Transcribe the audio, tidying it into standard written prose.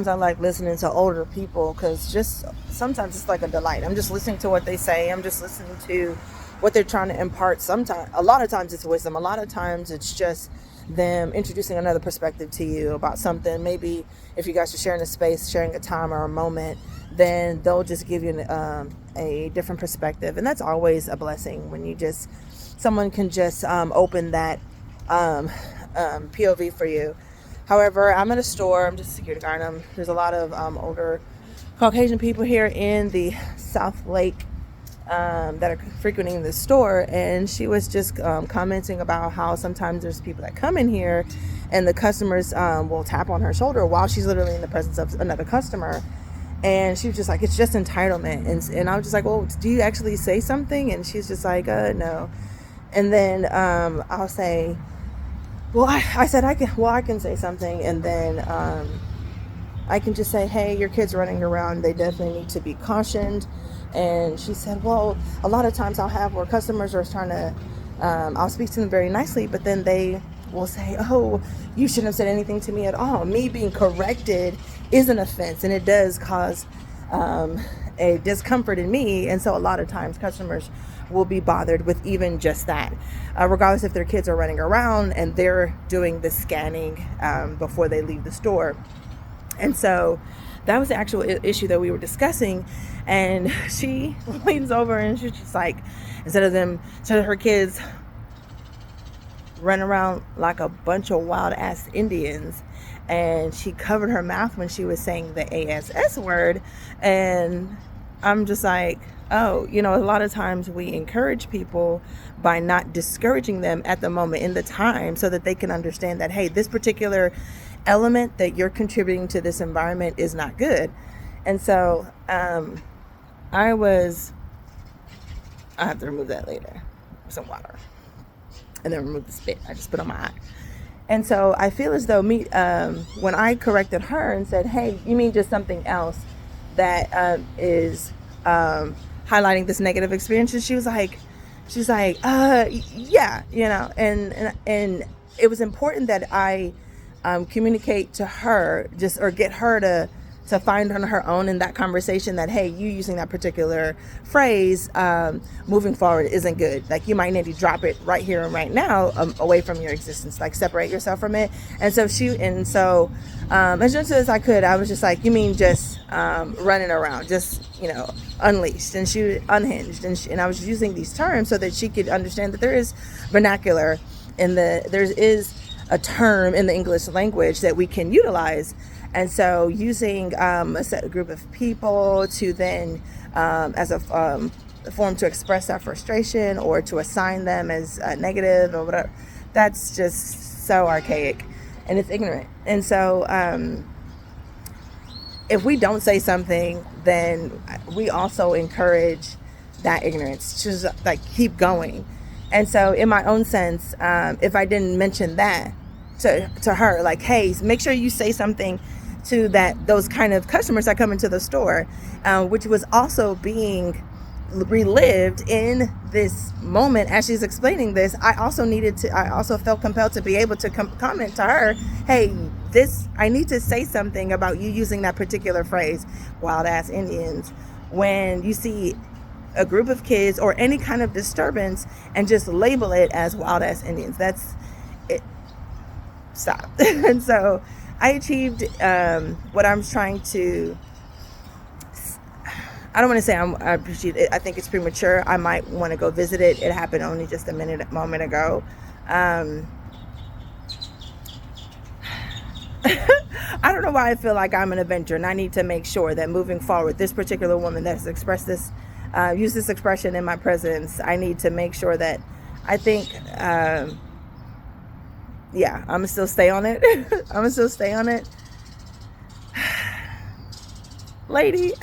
I like listening to older people because just sometimes it's like a delight. I'm just listening to what they say. I'm just listening to what they're trying to impart. Sometimes, a lot of times it's wisdom. A lot of times it's just them introducing another perspective to you about something. Maybe if you guys are sharing a space, sharing a time or a moment, then they'll just give you a different perspective. And that's always a blessing when you just, someone can just open that POV for you. However, I'm at a store. I'm just a security guard. There's a lot of older Caucasian people here in the Southlake that are frequenting the store, and she was just commenting about how sometimes there's people that come in here, and the customers will tap on her shoulder while she's literally in the presence of another customer, and she was just like, it's just entitlement, and I was just like, well, do you actually say something? And she's just like, no. And then I'll say, well, I said I can say something, and then I can just say, hey, your kid's running around. They definitely need to be cautioned. And she said, well, a lot of times I'll have where customers are trying to, I'll speak to them very nicely, but then they will say, oh, you shouldn't have said anything to me at all. Me being corrected is an offense, and it does cause a discomfort in me. And so a lot of times customers will be bothered with even just that, regardless if their kids are running around and they're doing the scanning before they leave the store. And so that was the actual issue that we were discussing. And she leans over and she's just like, instead of her kids run around like a bunch of wild ass Indians, and she covered her mouth when she was saying the ASS word. And I'm just like, oh, a lot of times we encourage people by not discouraging them at the moment in the time, so that they can understand that, hey, this particular element that you're contributing to this environment is not good. And so I have to remove that later with some water, and then remove the spit I just put on my eye. And so I feel as though when I corrected her and said, hey, you mean just something else that is highlighting this negative experience? And she's like, yeah, and it was important that I communicate to her, or get her to find on her own in that conversation that, hey, you using that particular phrase moving forward isn't good. Like, you might need to drop it right here and right now, away from your existence, like separate yourself from it. And so as soon as I could, I was just like, you mean just running around, just unleashed, and she unhinged, and I was using these terms so that she could understand that there is vernacular there is a term in the English language that we can utilize. And so using a group of people to then as a form to express that frustration, or to assign them as negative or whatever, that's just so archaic and it's ignorant. And so if we don't say something, then we also encourage that ignorance to just like keep going. And so in my own sense, if I didn't mention that to her, like, hey, make sure you say something to those kind of customers that come into the store, which was also being relived in this moment as she's explaining this, I also felt compelled to be able to comment to her, hey, I need to say something about you using that particular phrase, wild ass Indians, when you see a group of kids or any kind of disturbance, and just label it as wild ass Indians. That's it. Stop. And so I achieved what I'm trying to. I don't want to say I appreciate it. I think it's premature. I might want to go visit it. It happened only just a moment ago. I don't know why I feel like I'm an avenger, and I need to make sure that moving forward, this particular woman that has expressed this, used this expression in my presence, I need to make sure that I think, yeah, I'm gonna still stay on it. I'm gonna still stay on it. Lady.